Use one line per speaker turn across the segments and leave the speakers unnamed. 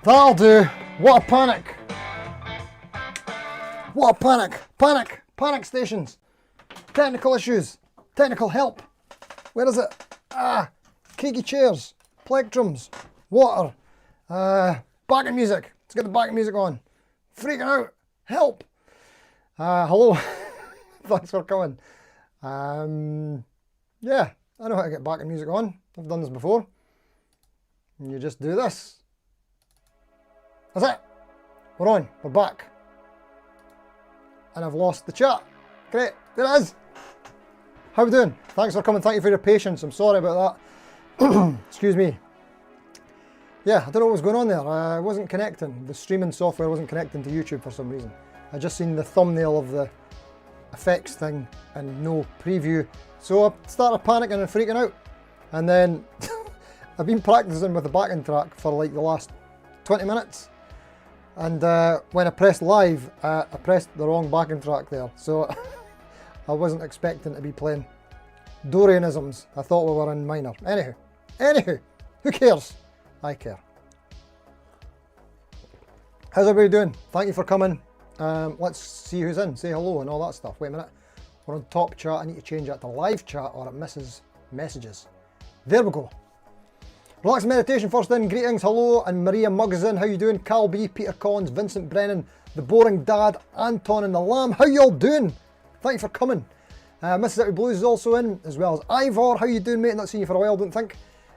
That'll do. What a panic. What a panic. Panic. Panic stations. Technical issues. Technical help. Where is it? Creaky chairs. Plectrums. Water. Backing music. Let's get the backing music on. Freaking out. Help. Hello. Thanks for coming. Yeah, I know how to get backing music on. I've done this before. And you just do this. That's it. We're on. We're back. And I've lost the chat. Great. There it is. How are we doing? Thanks for coming. Thank you for your patience. I'm sorry about that. Excuse me. Yeah, I don't know what was going on there. I wasn't connecting. The streaming software wasn't connecting to YouTube for some reason. I just seen the thumbnail of the effects thing and no preview. So I started panicking and freaking out. And then I've been practicing with the backing track for like the last 20 minutes. And when I pressed live, I pressed the wrong backing track there. So I wasn't expecting to be playing Dorianisms. I thought we were in minor. Anywho, who cares? I care. How's everybody doing? Thank you for coming. Let's see who's in. Say hello and all that stuff. Wait a minute. We're on top chat. I need to change that to live chat or it misses messages. There we go. Relax meditation first in. Greetings. Hello. And Maria Muggs in. How you doing? Cal B, Peter Collins, Vincent Brennan, the boring dad, Anton and the lamb. How y'all doing? Thank you for coming. Mississippi Blues is also in, as well as Ivor. How you doing, mate? Not seen you for a while, don't think.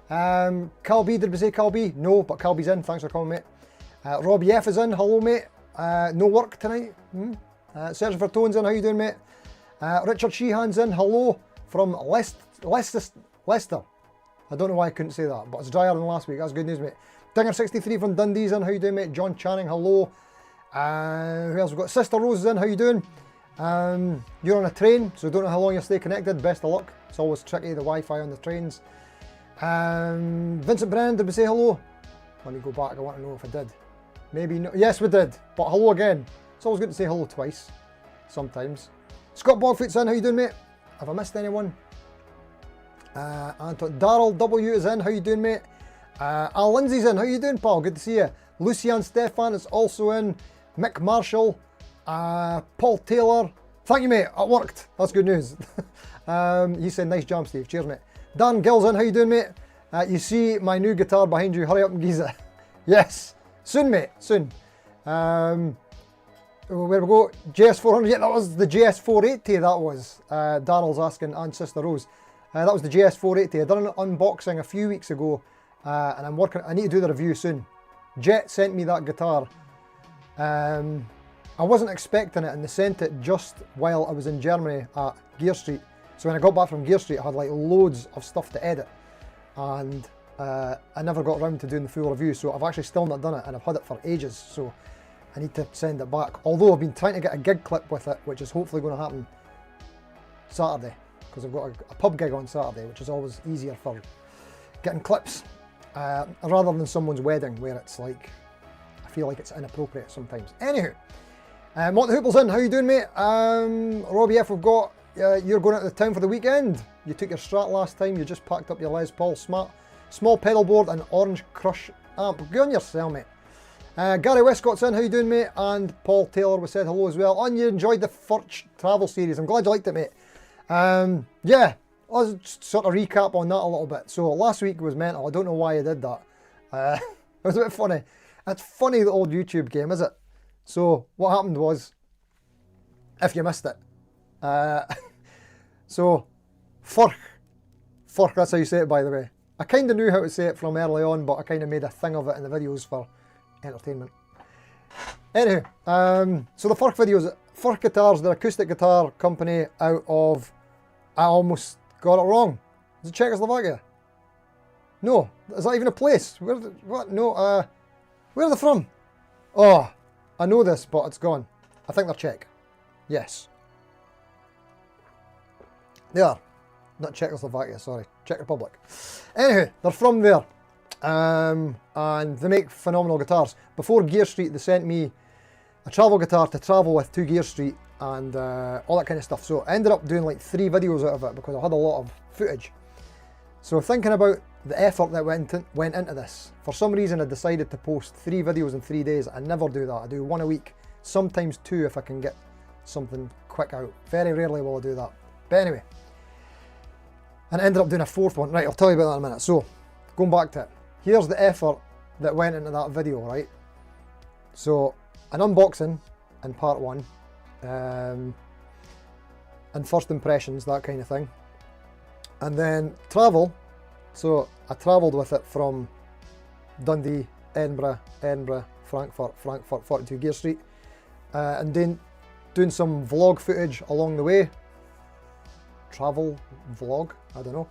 Cal B, did we say Cal B? No, but Cal B's in. Thanks for coming, mate. Robbie F is in. Hello, mate. No work tonight. Searching for Tones in. How you doing, mate? Richard Sheehan's in. Hello from Leicester. I don't know why I couldn't say that, but it's drier than last week. That's good news, mate. Dinger63 from Dundee's in. How you doing, mate? John Channing. Hello. Who else we got? Sister Rose is in. How you doing? You're on a train, so don't know how long you'll stay connected. Best of luck. It's always tricky, the Wi-Fi on the trains. Vincent Brennan, did we say hello? Let me go back. I want to know if I did. Maybe no. Yes, we did. But hello again. It's always good to say hello twice. Sometimes. Scott Bogfoot's in. How you doing, mate? Have I missed anyone? Darryl W is in. How you doing, mate? Al Lindsay's in. How you doing, pal? Good to see you. Lucian Stefan is also in. Mick Marshall. Paul Taylor. Thank you, mate. It worked. That's good news. He said, nice jam, Steve. Cheers, mate. Dan Gills in. How you doing, mate? You see my new guitar behind you. Hurry up and geeze it. Yes. Soon, mate. Soon. Where we go? JS400. Yeah, that was the JS480. That was. Daryl's asking, and Sister Rose. That was the JS480. I done an unboxing a few weeks ago, and I'm working. I need to do the review soon. Jet sent me that guitar. I wasn't expecting it, and they sent it just while I was in Germany at Gear Street. So when I got back from Gear Street, I had like loads of stuff to edit, and I never got around to doing the full review. So I've actually still not done it, and I've had it for ages. So I need to send it back. Although I've been trying to get a gig clip with it, which is hopefully going to happen Saturday, because I've got a pub gig on Saturday, which is always easier for getting clips rather than someone's wedding, where it's like I feel like it's inappropriate sometimes. Anywho. Mont the Hoople's in. How you doing, mate? Robbie F, we've got you're going out to the town for the weekend. You took your Strat last time. You just packed up your Les Paul small pedal board and Orange Crush amp. Good on yourself, mate. Gary Westcott's in. How you doing, mate? And Paul Taylor, we said hello as well. And you enjoyed the Furch travel series. I'm glad you liked it, mate. Yeah, I'll just sort of recap on that a little bit. So last week was mental. I don't know why I did that. It was a bit funny. It's funny, the old YouTube game, is it? So what happened was, if you missed it, so Furch, that's how you say it, by the way. I kind of knew how to say it from early on, but I kind of made a thing of it in the videos for entertainment. Anywho, so the Furch videos, Furch Guitars, the acoustic guitar company out of, I almost got it wrong. Is it Czechoslovakia? No, is that even a place? What? No, where are they from? Oh. I know this, but it's gone. I think they're Czech. Yes. They are. Not Czechoslovakia, sorry. Czech Republic. Anyway, they're from there. And they make phenomenal guitars. Before Gear Street, they sent me a travel guitar to travel with to Gear Street and all that kind of stuff. So I ended up doing like 3 videos out of it because I had a lot of footage. So thinking about the effort that went into this. For some reason I decided to post 3 videos in 3 days. I never do that. I do 1 a week, sometimes 2 if I can get something quick out. Very rarely will I do that. But anyway, and I ended up doing a 4th one. Right, I'll tell you about that in a minute. So, going back to it, here's the effort that went into that video, right? So, an unboxing in part 1, and first impressions, that kind of thing. And then travel. So, I travelled with it from Dundee, Edinburgh, Frankfurt, 42 Gear Street, and doing some vlog footage along the way. Travel vlog, I don't know.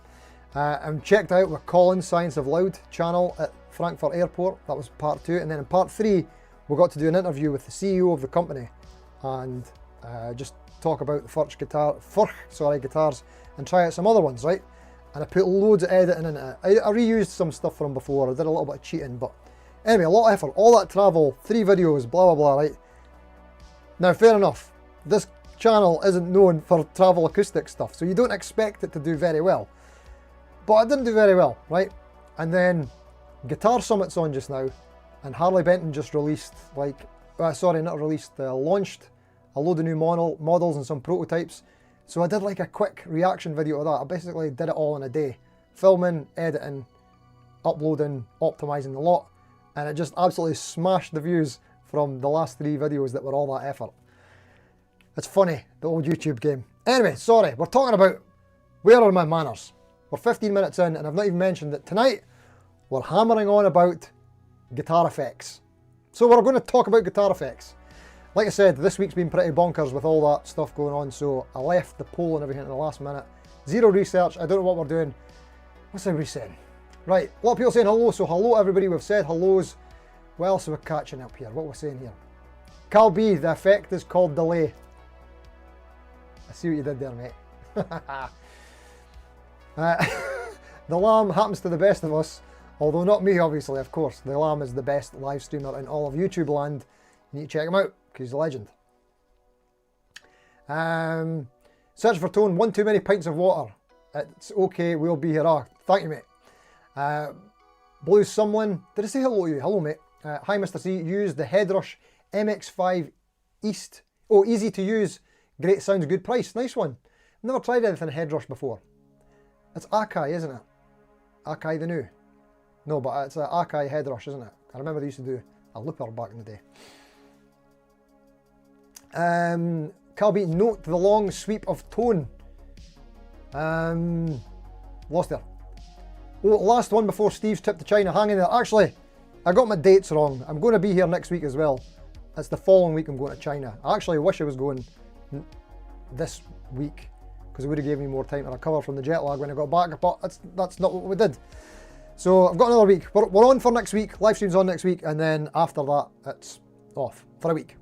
And checked out with Colin's Science of Loud channel at Frankfurt Airport. That was part 2. And then in part 3, we got to do an interview with the CEO of the company and just talk about the Thurs guitars and try out some other ones, right? And I put loads of editing in it. I reused some stuff from before. I did a little bit of cheating, but anyway, a lot of effort. All that travel, 3 videos, blah, blah, blah, right? Now, fair enough. This channel isn't known for travel acoustic stuff, so you don't expect it to do very well. But I didn't do very well, right? And then Guitar Summit's on just now, and Harley Benton just released, launched a load of new models and some prototypes. So I did like a quick reaction video of that. I basically did it all in a day. Filming, editing, uploading, optimizing the lot, and it just absolutely smashed the views from the last 3 videos that were all that effort. It's funny, the old YouTube game. Anyway, sorry, we're talking about where are my manners. We're 15 minutes in and I've not even mentioned that tonight we're hammering on about guitar effects. So we're going to talk about guitar effects. Like I said, this week's been pretty bonkers with all that stuff going on, so I left the poll and everything at the last minute. Zero research, I don't know what we're doing. What's everybody saying? Right, a lot of people saying hello, so hello everybody, we've said hellos. What else are we catching up here? What we're saying here? Cal B, the effect is called delay. I see what you did there, mate. The Lamb happens to the best of us, although not me, obviously, of course. The Lamb is the best live streamer in all of YouTube land. You need to check him out, because he's a legend. Search for tone, 1 too many pints of water. It's okay, we'll be here. Oh, thank you, mate. Blue Someone, did I say hello to you? Hello, mate. Hi, Mr. C. Use the Headrush MX5 East. Oh, easy to use. Great sounds, good price. Nice one. Never tried anything Headrush before. It's Akai, isn't it? Akai the new. No, but it's Akai Headrush, isn't it? I remember they used to do a looper back in the day. Calby, note the long sweep of tone. Lost there. Oh, last one before Steve's trip to China. Hang in there. Actually, I got my dates wrong. I'm going to be here next week as well. It's the following week I'm going to China. I actually wish I was going this week because it would have given me more time to recover from the jet lag when I got back, but that's not what we did. So I've got another week. We're on for next week. Live stream's on next week, and then after that it's off for a week.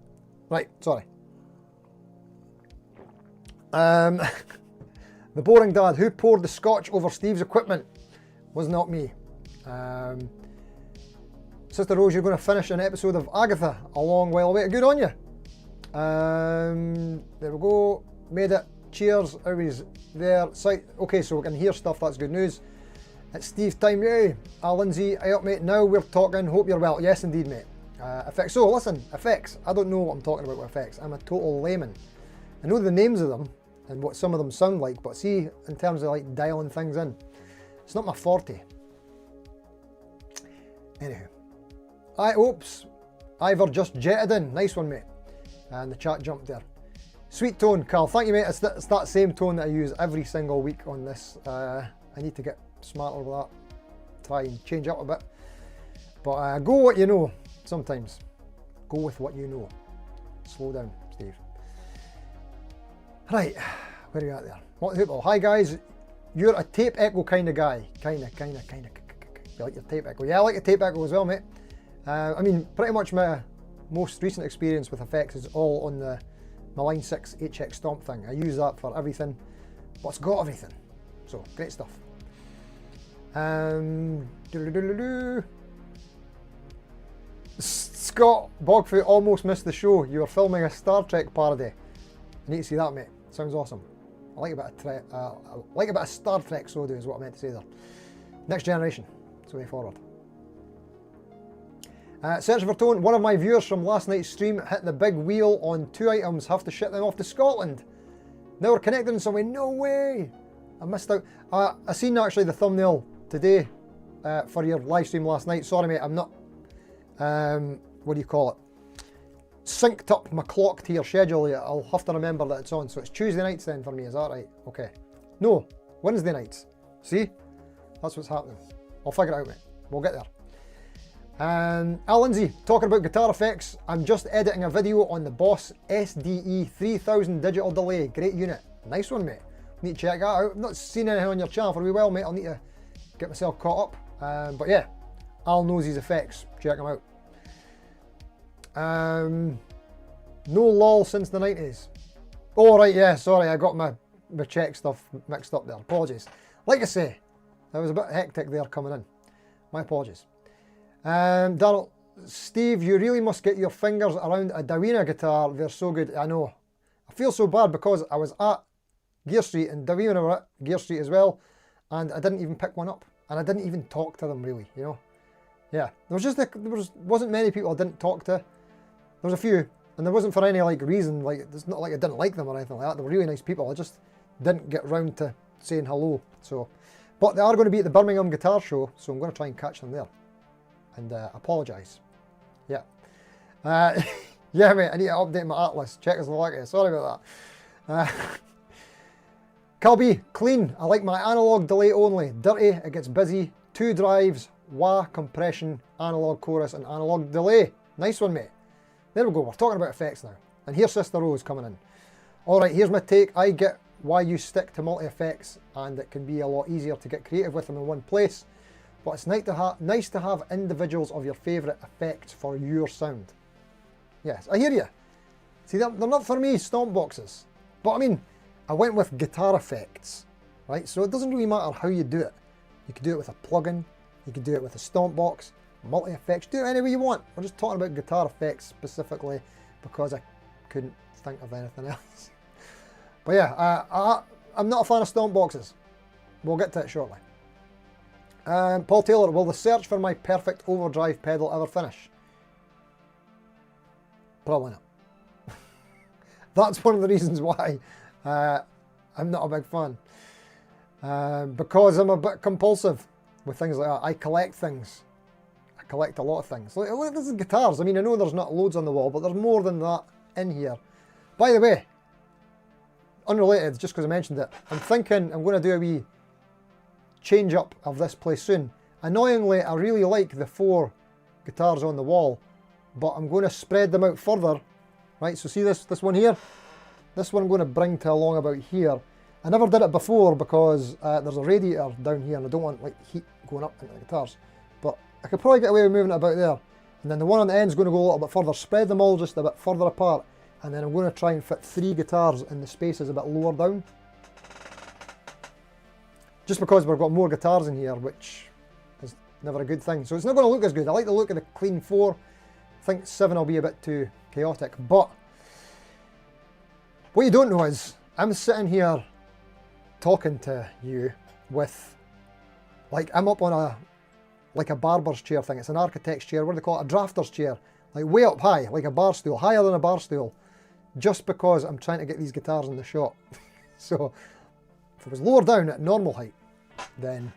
Right, sorry. The boring dad, who poured the scotch over Steve's equipment? Was not me. Sister Rose, you're going to finish an episode of Agatha a long while away. Good on you. There we go. Made it. Cheers. Always there. Okay, so we can hear stuff. That's good news. It's Steve time. Yay. Lindsay, I up, mate. Now we're talking. Hope you're well. Yes, indeed, mate. Effects. So listen, effects. I don't know what I'm talking about with effects. I'm a total layman. I know the names of them and what some of them sound like, but see, in terms of like dialing things in, it's not my forte. Anywho. Oops. Ivor just jetted in. Nice one, mate. And the chat jumped there. Sweet tone, Carl. Thank you, mate. It's that same tone that I use every single week on this. I need to get smarter with that. Try and change up a bit. But go what you know sometimes. Go with what you know. Slow down, Steve. Right. Where are you at there? What the hoop? Hi, guys. You're a tape echo kind of guy. Kinda. You like your tape echo? Yeah, I like a tape echo as well, mate. I mean, pretty much my most recent experience with effects is all on my Line 6 HX Stomp thing. I use that for everything, but it's got everything. So, great stuff. Scott Bogfoot almost missed the show. You were filming a Star Trek parody. I need to see that, mate. Sounds awesome. I like a bit of Star Trek, so do is what I meant to say there. Next generation. It's the way forward. Searching for tone. One of my viewers from last night's stream hit the big wheel on 2 items. Have to ship them off to Scotland. Now we're connected in some way. No way. I missed out. I seen actually the thumbnail today for your live stream last night. Sorry mate, I'm not, what do you call it? Synced up my clock to your schedule yet. I'll have to remember that it's on. So it's Tuesday nights then for me, is that right? Okay. No, Wednesday nights. See? That's what's happening. I'll figure it out, mate. We'll get there. Al Lindsay, talking about guitar effects. I'm just editing a video on the Boss SDE 3000 digital delay. Great unit. Nice one, mate. Need to check that out. I've not seen anything on your channel for a wee while, mate. I'll need to get myself caught up. But yeah, Al knows his effects. Check them out. No lol since the 90s. Oh, right, yeah, sorry. I got my Czech stuff mixed up there. Apologies. Like I say, that was a bit hectic there coming in. My apologies. Daryl, Steve, you really must get your fingers around a Dawina guitar. They're so good. I know. I feel so bad because I was at Gear Street and Dawina were at Gear Street as well, and I didn't even pick one up, and I didn't even talk to them really. You know, yeah. Wasn't many people I didn't talk to. There was a few, and there wasn't for any like reason. Like it's not like I didn't like them or anything like that. They were really nice people. I just didn't get round to saying hello. So, but they are going to be at the Birmingham Guitar Show, so I'm going to try and catch them there. And apologise. Yeah. Yeah, mate, I need to update my Atlas. Czechoslovakia. Sorry about that. Calby, clean. I like my analog delay only. Dirty, it gets busy. 2 drives, wah, compression, analog chorus, and analog delay. Nice one, mate. There we go. We're talking about effects now. And here's Sister Rose coming in. Alright, here's my take. I get why you stick to multi-effects, and it can be a lot easier to get creative with them in one place. But it's nice to have individuals of your favourite effects for your sound. Yes, I hear you. See, they're not for me, Stompboxes. But I mean, I went with guitar effects, right? So it doesn't really matter how you do it. You could do it with a plugin, you could do it with a Stompbox, multi-effects, do it any way you want. We're just talking about guitar effects specifically because I couldn't think of anything else. But yeah, I'm not a fan of Stompboxes. We'll get to it shortly. Paul Taylor, will the search for my perfect overdrive pedal ever finish? Probably not. That's one of the reasons why I'm not a big fan. Because I'm a bit compulsive with things like that. I collect things. I collect a lot of things. Look, this is guitars. I mean, I know there's not loads on the wall, but there's more than that in here. By the way, unrelated, just because I mentioned it, I'm thinking I'm going to do a wee change up of this place soon. Annoyingly, I really like the 4 guitars on the wall, but I'm going to spread them out further. Right, so see this one here? This one I'm going to bring to along about here. I never did it before because there's a radiator down here and I don't want like heat going up into the guitars. But I could probably get away with moving it about there. And then the one on the end is going to go a little bit further. Spread them all just a bit further apart. And then I'm going to try and fit 3 guitars in the spaces a bit lower down. Just because we've got more guitars in here, which is never a good thing. So it's not going to look as good. I like the look of the clean 4. I think 7 will be a bit too chaotic. But what you don't know is I'm sitting here talking to you with, like, I'm up on a barber's chair thing. It's an architect's chair. What do they call it? A drafter's chair. Like way up high, like a bar stool, higher than a bar stool. Just because I'm trying to get these guitars in the shop. So if it was lower down at normal height, then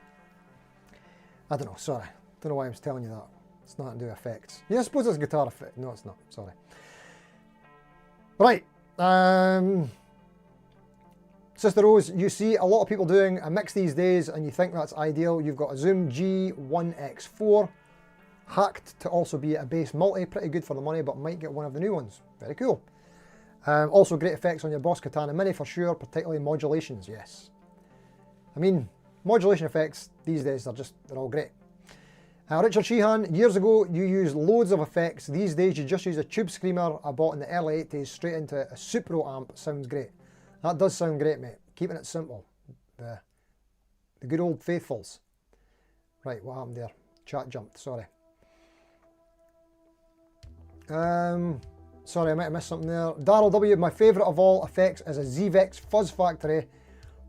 I don't know, sorry. Don't know why I'm telling you that. It's nothing to do with effects. Yeah, I suppose it's a guitar effect. No, it's not, sorry. Right. Sister Rose, you see a lot of people doing a mix these days and you think that's ideal. You've got a Zoom G1X4, hacked to also be a bass multi, pretty good for the money, but might get one of the new ones. Very cool. Also great effects on your Boss Katana Mini for sure, particularly modulations, yes. I mean, modulation effects these days, they're all great. Richard Sheehan, years ago you used loads of effects. These days you just use a tube screamer I bought in the early 80s straight into a Supro amp. Sounds great. That does sound great, mate. Keeping it simple. The good old faithfuls. Right, what happened there? Chat jumped, sorry. Sorry, I might have missed something there. Daryl W, my favourite of all effects is a ZVEX Fuzz Factory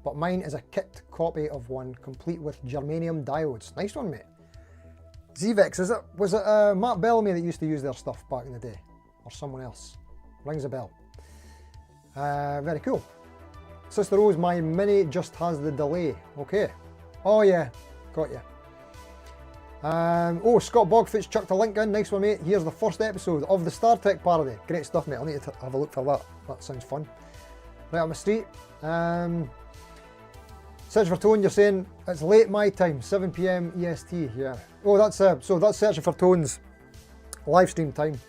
but mine is a kit copy of one, complete with germanium diodes. Nice one, mate. Zvex, was it Matt Bellamy that used to use their stuff back in the day? Or someone else? Rings a bell. Very cool. Sister Rose, my Mini just has the delay. Okay. Oh yeah, got you. Oh, Scott Bogfitch chucked a link in. Nice one, mate. Here's the first episode of the Star Trek parody. Great stuff, mate. I'll need to have a look for that. That sounds fun. Right up my street. Search for Tone, you're saying it's late my time, 7 PM EST. Yeah. Oh, that's so that's Searching for Tone's live stream time.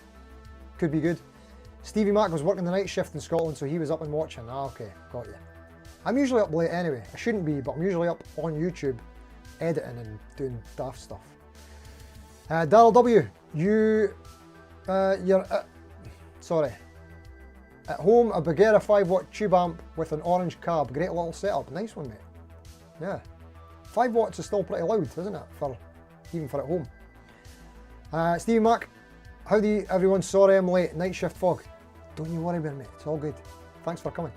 Could be good. Stevie Mac was working the night shift in Scotland, so he was up and watching. Ah, okay, got you. I'm usually up late anyway. I shouldn't be, but I'm usually up on YouTube, editing and doing daft stuff. Daryl W, you're sorry. At home, a Bagheera 5-watt tube amp with an orange cab. Great little setup. Nice one, mate. Yeah. 5 watts is still pretty loud, isn't it? Even for at home. Stevie Mac, howdy everyone. Sorry I'm late. Night shift fog. Don't you worry about it, mate. It's all good. Thanks for coming.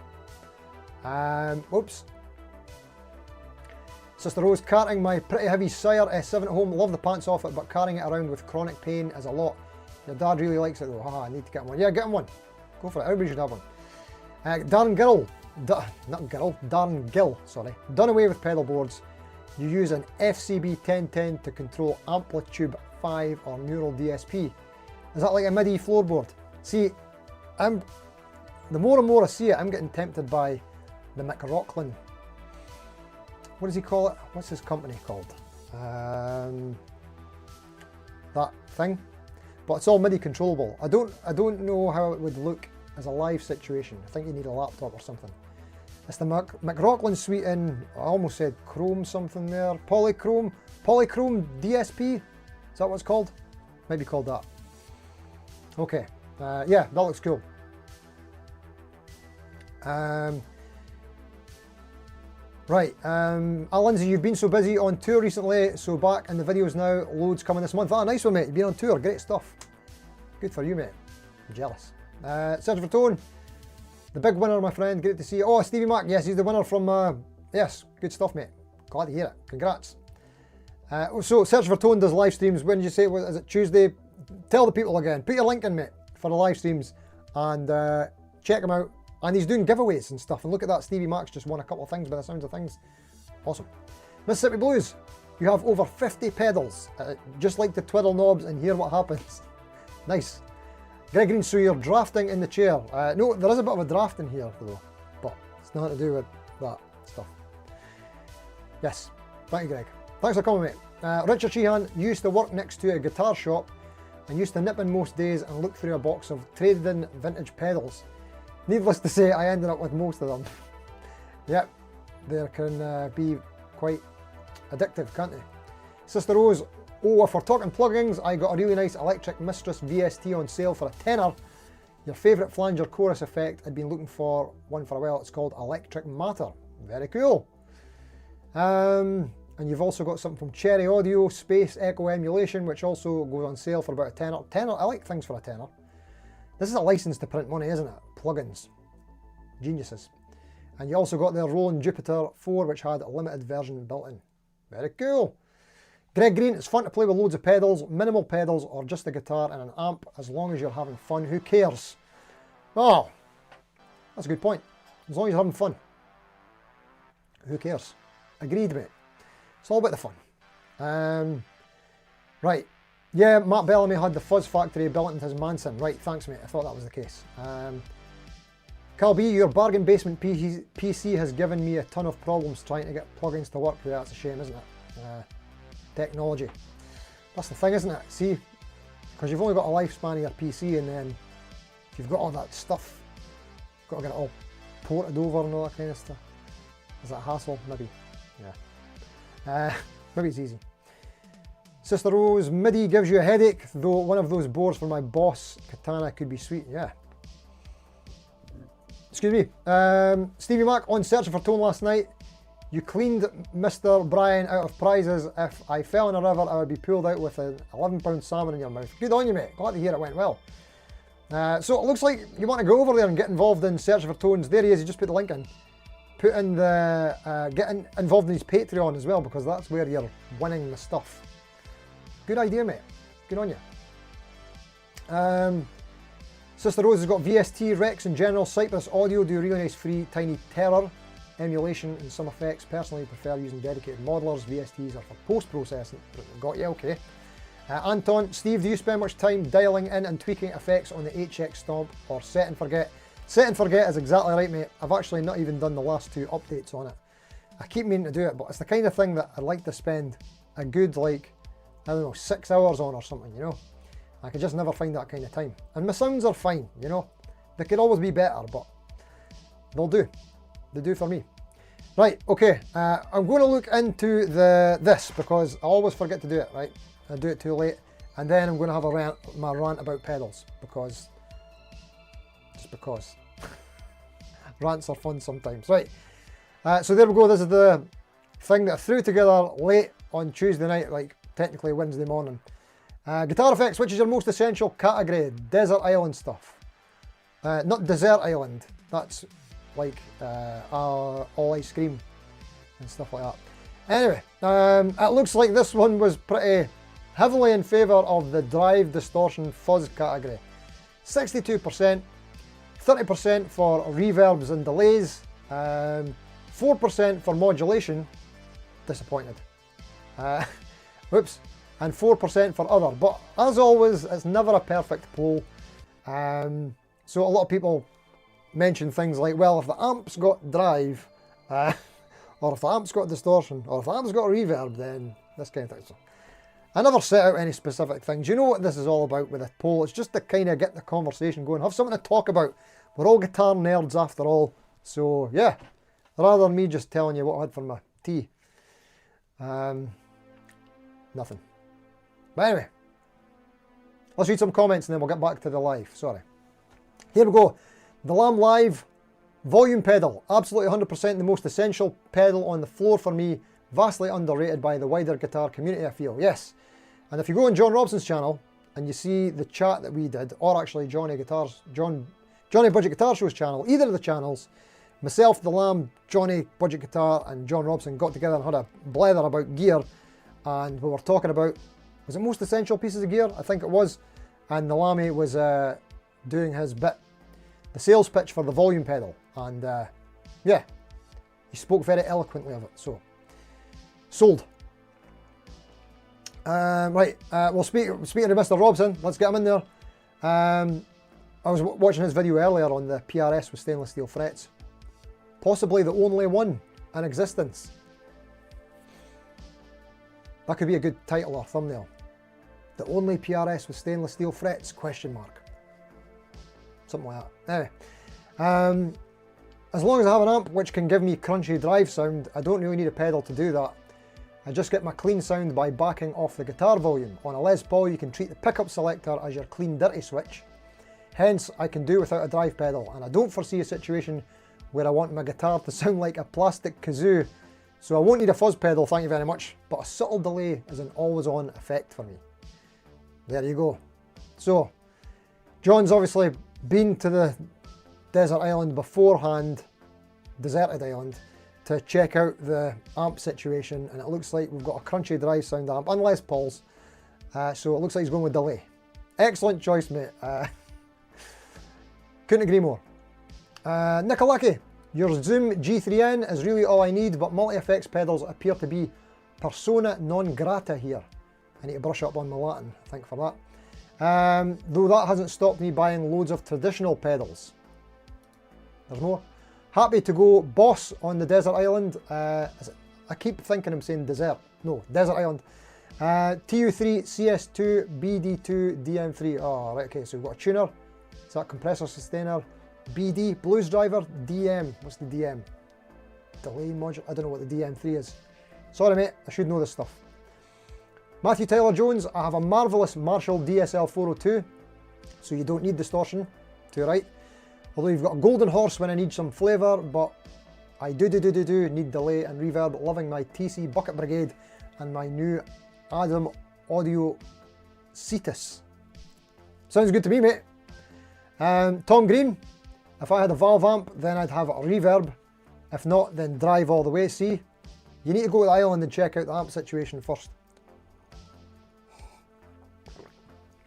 Oops. Sister Rose, carting my pretty heavy Sire S7 at home. Love the pants off it, but carrying it around with chronic pain is a lot. Your dad really likes it though. Haha, I need to get him one. Yeah, get him one. Go for it. Everybody should have one. Darren Gill, sorry. Done away with pedal boards. You use an FCB 1010 to control Amplitude 5 or Neural DSP. Is that like a MIDI floorboard? See, the more and more I see it, I'm getting tempted by the McRocklin. What does he call it? What's his company called? That thing. But it's all MIDI controllable. I don't know how it would look as a live situation. I think you need a laptop or something. It's the McRocklin suite in, I almost said Chrome something there. Polychrome DSP? Is that what it's called? Might be called that. Okay, yeah, that looks cool. Right, Lindsay, you've been so busy on tour recently, so back in the videos now, loads coming this month. Ah, nice one, mate. You've been on tour, great stuff. Good for you, mate. I'm jealous. Search for Tone, the big winner, my friend. Great to see you. Oh, Stevie Mac, yes, he's the winner from, yes, good stuff, mate. Glad to hear it. Congrats. So, Search for Tone does live streams. When did you say, is it Tuesday? Tell the people again. Put your link in, mate, for the live streams and check him out. And he's doing giveaways and stuff. And look at that, Stevie Mac's just won a couple of things by the sounds of things. Awesome. Mississippi Blues, you have over 50 pedals. Just like to twiddle knobs and hear what happens. Nice. Greg Green, so you're drafting in the chair. No, there is a bit of a draft in here though, but it's nothing to do with that stuff. Yes, thank you, Greg. Thanks for coming, mate. Richard Sheehan used to work next to a guitar shop and used to nip in most days and look through a box of traded in vintage pedals. Needless to say, I ended up with most of them. Yep, they can be quite addictive, can't they? Sister Rose, oh, if we're talking plugins, I got a really nice Electric Mistress VST on sale for a tenner. Your favourite flanger chorus effect. I'd been looking for one for a while. It's called Electric Matter. Very cool. And you've also got something from Cherry Audio, Space Echo Emulation, which also goes on sale for about a tenner. I like things for a tenner. This is a license to print money, isn't it? Plugins. Geniuses. And you also got their Roland Jupiter 4, which had a limited version built in. Very cool. Greg Green, it's fun to play with loads of pedals, minimal pedals, or just a guitar and an amp, as long as you're having fun. Who cares? Oh, that's a good point. As long as you're having fun. Who cares? Agreed, mate. It's all about the fun. Right. Yeah, Matt Bellamy had the Fuzz Factory built into his Manson. Right, thanks, mate. I thought that was the case. Carl B, your bargain basement PC has given me a ton of problems trying to get plugins to work. Yeah, that's a shame, isn't it? Technology. That's the thing, isn't it? See, because you've only got a lifespan of your PC, and then if you've got all that stuff, you've got to get it all ported over and all that kind of stuff. Is that a hassle? Maybe. Yeah. Maybe it's easy. Sister Rose, MIDI gives you a headache, though one of those boards for my Boss Katana could be sweet. Yeah. Excuse me. Stevie Mac, on Searching for Tone last night, you cleaned Mr. Brian out of prizes. If I fell in a river, I would be pulled out with an 11-pound salmon in your mouth. Good on you, mate. Glad to hear it went well. So it looks like you want to go over there and get involved in Searching for Tones. There he is, he just put the link in. put in the, get involved in his Patreon as well, because that's where you're winning the stuff. Good idea, mate. Good on you. Sister Rose has got VST, Rex in general, Cypress Audio, do really nice free Tiny Terror emulation and some effects. Personally prefer using dedicated modelers. VSTs are for post-processing. Got you, okay. Anton, Steve, do you spend much time dialing in and tweaking effects on the HX Stomp or set and forget? Set and forget is exactly right, mate. I've actually not even done the last 2 updates on it. I keep meaning to do it, but it's the kind of thing that I'd like to spend a good, like, I don't know, 6 hours on or something, you know? I could just never find that kind of time. And my sounds are fine, you know? They could always be better, but they'll do. They do for me. Right, okay, I'm going to look into this because I always forget to do it, right? I do it too late. And then I'm going to have my rant about pedals because, just because. Rants are fun sometimes. Right, so there we go. This is the thing that I threw together late on Tuesday night, like technically Wednesday morning. Guitar effects, which is your most essential category? Desert Island stuff. Not Desert Island, that's like all ice cream and stuff like that. Anyway, it looks like this one was pretty heavily in favour of the drive, distortion, fuzz category. 62%, 30% for reverbs and delays, 4% for modulation, disappointed. Whoops. And 4% for other. But as always, it's never a perfect poll. So a lot of people mention things like, well, if the amp's got drive, or if the amp's got distortion, or if the amp's got reverb, then this kind of thing. So I never set out any specific things. You know what this is all about with a poll? It's just to kind of get the conversation going, have something to talk about. We're all guitar nerds after all. So yeah, rather than me just telling you what I had for my tea. Nothing. But anyway, let's read some comments and then we'll get back to the live. Sorry. Here we go. The Lamb Live volume pedal. Absolutely 100% the most essential pedal on the floor for me. Vastly underrated by the wider guitar community, I feel. Yes. And if you go on John Robson's channel and you see the chat that we did, or actually Johnny Budget Guitar Show's channel, either of the channels, myself, the Lamb, Johnny Budget Guitar and John Robson got together and had a blather about gear, and we were talking about, was it most essential pieces of gear? I think it was. And the Lammy was doing his bit, the sales pitch for the volume pedal. And yeah, he spoke very eloquently of it. So, sold. Right, well, speaking of Mr. Robson, let's get him in there. I was watching his video earlier on the PRS with stainless steel frets. Possibly the only one in existence. That could be a good title or thumbnail. The only PRS with stainless steel frets, question mark. Something like that. Anyway, as long as I have an amp which can give me crunchy drive sound, I don't really need a pedal to do that. I just get my clean sound by backing off the guitar volume. On a Les Paul, you can treat the pickup selector as your clean dirty switch. Hence, I can do without a drive pedal, and I don't foresee a situation where I want my guitar to sound like a plastic kazoo. So I won't need a fuzz pedal, thank you very much, but a subtle delay is an always-on effect for me. There you go. So, John's obviously been to the desert island beforehand, deserted island, to check out the amp situation, and it looks like we've got a crunchy drive sound amp and Les Pauls, so it looks like he's going with delay. Excellent choice, mate. Couldn't agree more. Nicolaki, your Zoom G3N is really all I need, but multi-effects pedals appear to be persona non grata here. I need to brush up on my Latin, I think, for that. Though that hasn't stopped me buying loads of traditional pedals. There's more. Happy to go Boss on the desert island. I keep thinking I'm saying desert. No, desert island. TU3, CS2, BD2, DM3. Oh, right, okay, so we've got a tuner. Is that compressor sustainer? BD, blues driver, DM. What's the DM? Delay module. I don't know what the DM3 is. Sorry, mate, I should know this stuff. Matthew Tyler Jones, I have a marvellous Marshall DSL 402, so you don't need distortion, to your right. Although you've got a golden horse when I need some flavour, but I do need delay and reverb. Loving my TC Bucket Brigade and my new Adam Audio Cetus. Sounds good to me, mate. Tom Green, if I had a valve amp, then I'd have a reverb. If not, then drive all the way. See, you need to go to the island and check out the amp situation first.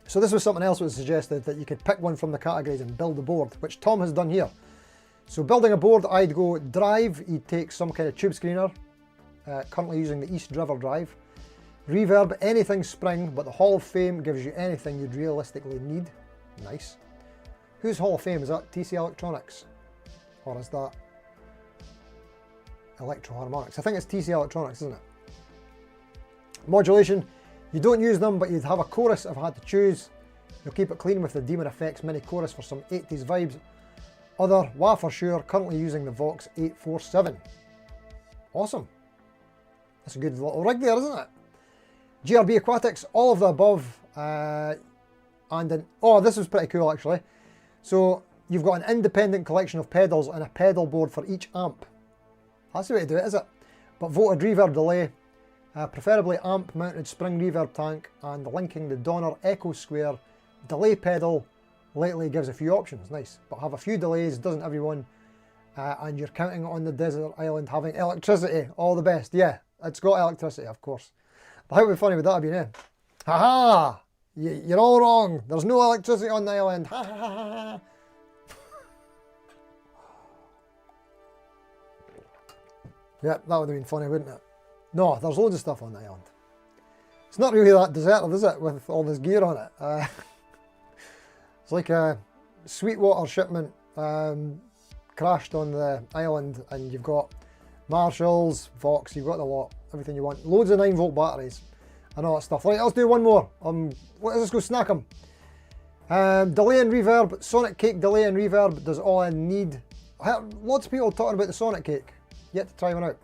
So this was something else that was suggested, that you could pick one from the categories and build a board, which Tom has done here. So building a board, I'd go drive, you'd take some kind of tube screener, currently using the East River drive. Reverb, anything spring, but the Hall of Fame gives you anything you'd realistically need. Nice. Whose Hall of Fame? Is that TC Electronics? Or is that Electro Harmonics? I think it's TC Electronics, isn't it? Modulation, you don't use them, but you'd have a chorus if I had to choose. You'll keep it clean with the Demon Effects mini chorus for some 80s vibes. Other, wah for sure, currently using the Vox 847. Awesome. That's a good little rig there, isn't it? GRB Aquatics, all of the above, and then, oh, this was pretty cool actually. So you've got an independent collection of pedals and a pedal board for each amp. That's the way to do it, is it? But voted reverb delay, preferably amp mounted spring reverb tank, and linking the Donner Echo Square delay pedal lately gives a few options. Nice, but have a few delays, doesn't everyone? And you're counting on the desert island having electricity. All the best. Yeah, it's got electricity, of course. How funny would that have been, eh? Haha! You're all wrong. There's no electricity on the island. Ha ha ha ha. Yeah, that would have been funny, wouldn't it? No, there's loads of stuff on the island. It's not really that deserted, is it, with all this gear on it? It's like a Sweetwater shipment crashed on the island, and you've got Marshalls, Vox, you've got the lot, everything you want. Loads of 9-volt batteries and all that stuff. Right, let's do one more. Let's go snack them. Delay and reverb, Sonic Cake delay and reverb does all I need. Lots of people talking about the Sonic Cake. Yet to try one out.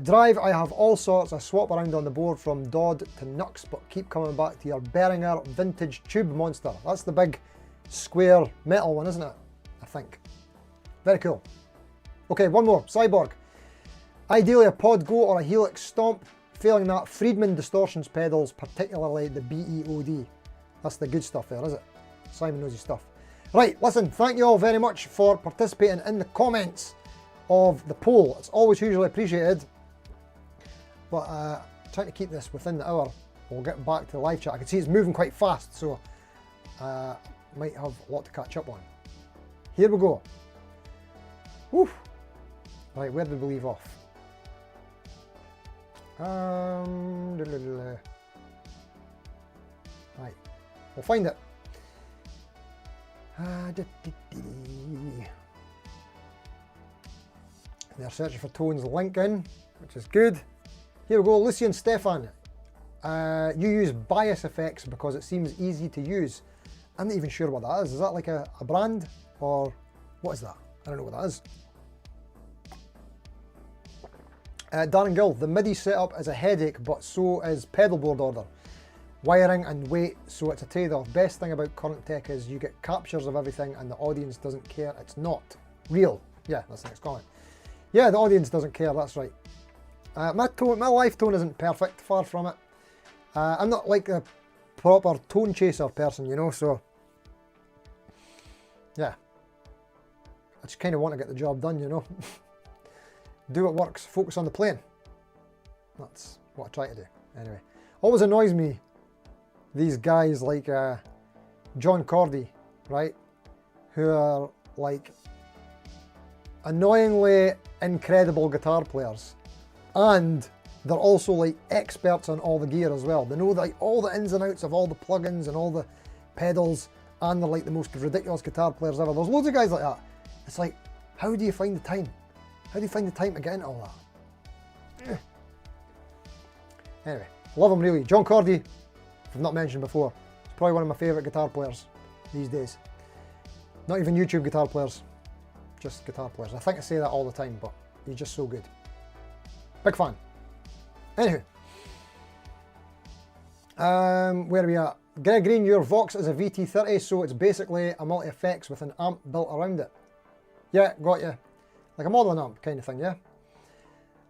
Drive, I have all sorts. I swap around on the board from Dodd to Nux, but keep coming back to your Behringer vintage tube monster. That's the big square metal one, isn't it? I think. Very cool. Okay, one more. Cyborg. Ideally a Pod Go or a Helix Stomp. Failing that, Friedman Distortions pedals, particularly the BEOD. That's the good stuff there, is it? Simon knows his stuff. Right, listen, thank you all very much for participating in the comments of the poll. It's always hugely appreciated. But trying to keep this within the hour. We'll get back to the live chat. I can see it's moving quite fast, so might have a lot to catch up on. Here we go. Woo. Right, where did we leave off? Right, we'll find it. They're searching for Tone's Lincoln, which is good. Here we go, Lucian Stefan. You use bias effects because it seems easy to use. I'm not even sure what that is. Is that like a brand, or what is that? I don't know what that is. Darren Gill, the MIDI setup is a headache, but so is pedalboard order. Wiring and weight, so it's a trade-off. Best thing about current tech is you get captures of everything and the audience doesn't care. It's not real. Yeah, that's the next comment. Yeah, the audience doesn't care, that's right. My life tone isn't perfect, far from it. I'm not like a proper tone chaser person, you know, so yeah. I just kind of want to get the job done, you know. Do what works, focus on the playing. That's what I try to do. Anyway, always annoys me, these guys like John Cordy, right, who are like annoyingly incredible guitar players, and they're also like experts on all the gear as well. They know like all the ins and outs of all the plugins and all the pedals, and they're like the most ridiculous guitar players ever. There's loads of guys like that. It's like, how do you find the time? How do you find the time to get into all that? Anyway, love him really. John Cordy, if I've not mentioned before, he's probably one of my favourite guitar players these days. Not even YouTube guitar players, just guitar players. I think I say that all the time, but he's just so good. Big fan. Anywho, where are we at? Greg Green, your Vox is a VT30, so it's basically a multi-effects with an amp built around it. Yeah, got you. Like a modeling amp kind of thing, yeah?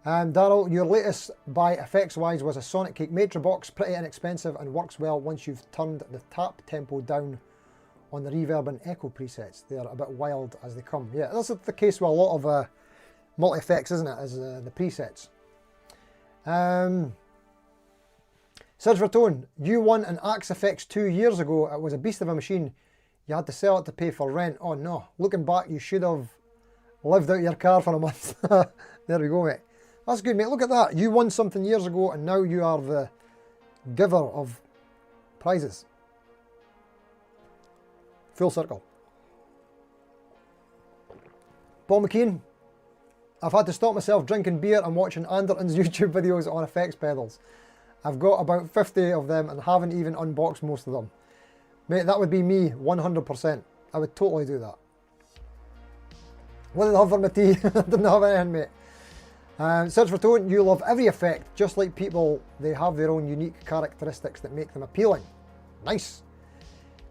Daryl, your latest buy effects-wise was a Sonic Cake Matribox, pretty inexpensive and works well once you've turned the tap tempo down on the reverb and echo presets. They're a bit wild as they come. Yeah, that's the case with a lot of multi-effects, isn't it, as the presets. Search for Tone, you won an Axe Effects 2 years ago. It was a beast of a machine. You had to sell it to pay for rent. Oh no, looking back, you should have lived out your car for a month. There we go, mate. That's good, mate. Look at that. You won something years ago and now you are the giver of prizes. Full circle. Paul McKean, I've had to stop myself drinking beer and watching Anderton's YouTube videos on effects pedals. I've got about 50 of them and haven't even unboxed most of them. Mate, that would be me, 100%. I would totally do that. What did I have for my tea? I didn't have anything, mate. Search for Tone, you love every effect. Just like people, they have their own unique characteristics that make them appealing. Nice.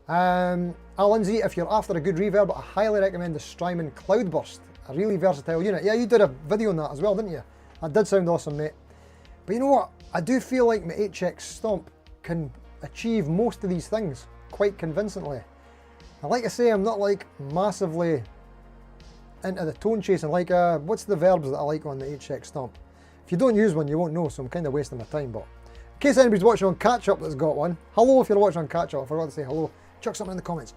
Al Lindsay, if you're after a good reverb, I highly recommend the Strymon Cloudburst. A really versatile unit. Yeah, you did a video on that as well, didn't you? That did sound awesome, mate. But you know what? I do feel like my HX Stomp can achieve most of these things quite convincingly. And like I say, I'm not like massively into the tone chasing. Like, what's the verbs that I like on the HX Stomp? If you don't use one, you won't know, so I'm kind of wasting my time. But in case anybody's watching on Catch Up that's got one, hello if you're watching on Catch Up. I forgot to say hello. Chuck something in the comments.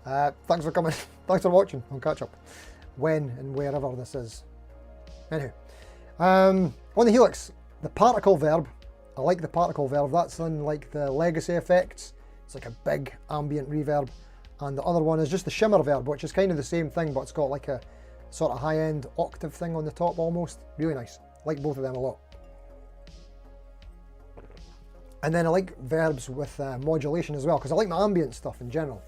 Thanks for coming. Thanks for watching on Catch Up. When and wherever this is. Anyhow, on the Helix, the particle verb, I like the particle verb. That's in like the legacy effects. It's like a big ambient reverb. And the other one is just the shimmer verb, which is kind of the same thing, but it's got like a sort of high-end octave thing on the top almost. Really nice. Like both of them a lot. And then I like verbs with modulation as well, because I like my ambient stuff in general.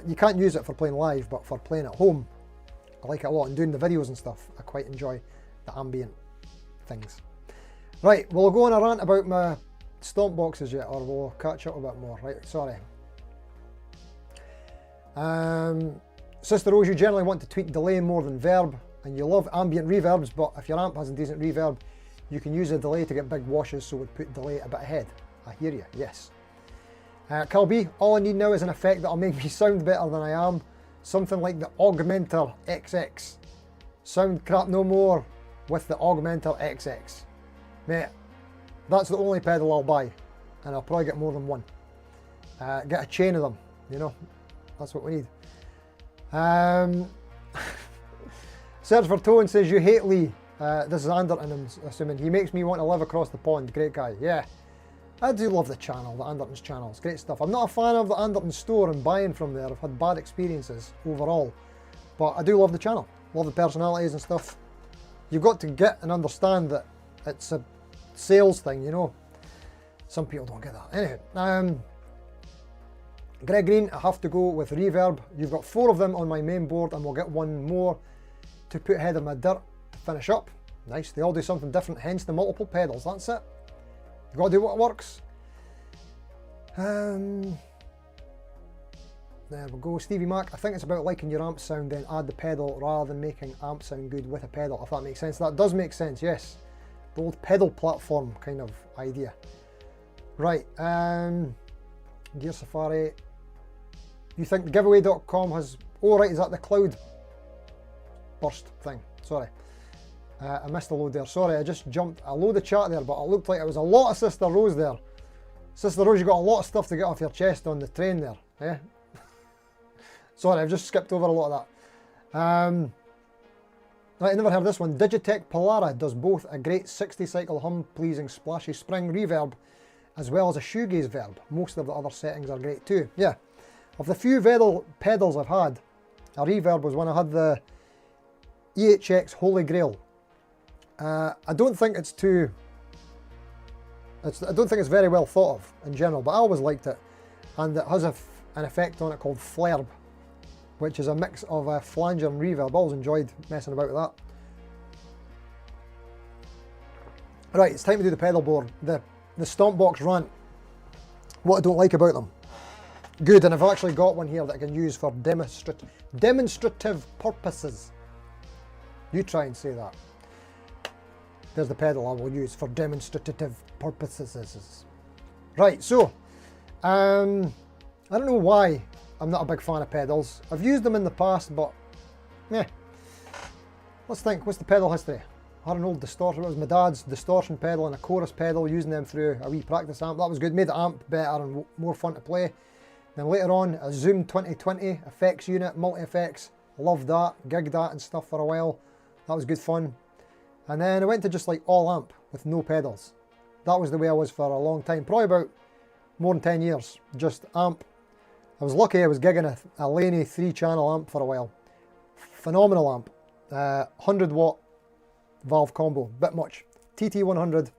You can't use it for playing live, but for playing at home, I like it a lot. And doing the videos and stuff, I quite enjoy the ambient things. Right, we'll go on a rant about my stomp boxes yet, or we'll catch up a bit more. Right, sorry. Sister Rose, you generally want to tweak delay more than verb, and you love ambient reverbs, but if your amp has a decent reverb, you can use a delay to get big washes, so would put delay a bit ahead. I hear you, yes. Carl B, all I need now is an effect that'll make me sound better than I am. Something like the Augmenter XX. Sound crap no more with the Augmenter XX. Mate, that's the only pedal I'll buy, and I'll probably get more than one. Get a chain of them, you know, that's what we need. Search for Tone says, you hate Lee. This is Anderton, I'm assuming. He makes me want to live across the pond. Great guy. Yeah, I do love the channel, the Anderton's channel. It's great stuff. I'm not a fan of the Anderton store and buying from there. I've had bad experiences overall, but I do love the channel. Love the personalities and stuff. You've got to get and understand that it's a sales thing, you know. Some people don't get that. Anyway, Greg Green, I have to go with Reverb. You've got 4 of them on my main board, and we'll get one more to put ahead of my dirt to finish up. Nice, they all do something different, hence the multiple pedals. That's it. You've got to do what works. There we go. Stevie Mac, I think it's about liking your amp sound, then add the pedal rather than making amp sound good with a pedal, if that makes sense. That does make sense, yes. The old pedal platform kind of idea. Right, Gear Safari. You think giveaway.com has... Oh right, is that the cloud burst thing? Sorry. I missed a load there. Sorry, I just jumped a load of chat there, but it looked like it was a lot of Sister Rose there. Sister Rose, you got a lot of stuff to get off your chest on the train there. Eh? Sorry, I've just skipped over a lot of that. Right, I never heard this one. Digitech Polara does both a great 60 cycle hum-pleasing splashy spring reverb as well as a shoegaze verb. Most of the other settings are great too. Yeah, of the few pedals I've had, a reverb was when I had the EHX Holy Grail. I don't think it's too... I don't think it's very well thought of in general, but I always liked it. And it has an effect on it called Flerb, which is a mix of a flanger and reverb. I always enjoyed messing about with that. Right, it's time to do the pedal board. The Stompbox rant. What I don't like about them. Good, and I've actually got one here that I can use for demonstrative purposes. You try and say that. There's the pedal I will use for demonstrative purposes. Right, so, I don't know why I'm not a big fan of pedals. I've used them in the past, but, yeah. Let's think, what's the pedal history? I had an old distortion, it was my dad's distortion pedal and a chorus pedal, using them through a wee practice amp. That was good, made the amp better and more fun to play. Then later on, a Zoom 2020 effects unit, multi-effects, loved that, gigged that and stuff for a while. That was good fun. And then I went to just like all amp with no pedals. That was the way I was for a long time, probably about more than 10 years, just amp. I was lucky I was gigging a Laney 3-channel amp for a while. Phenomenal amp, 100 watt valve combo, bit much. TT100.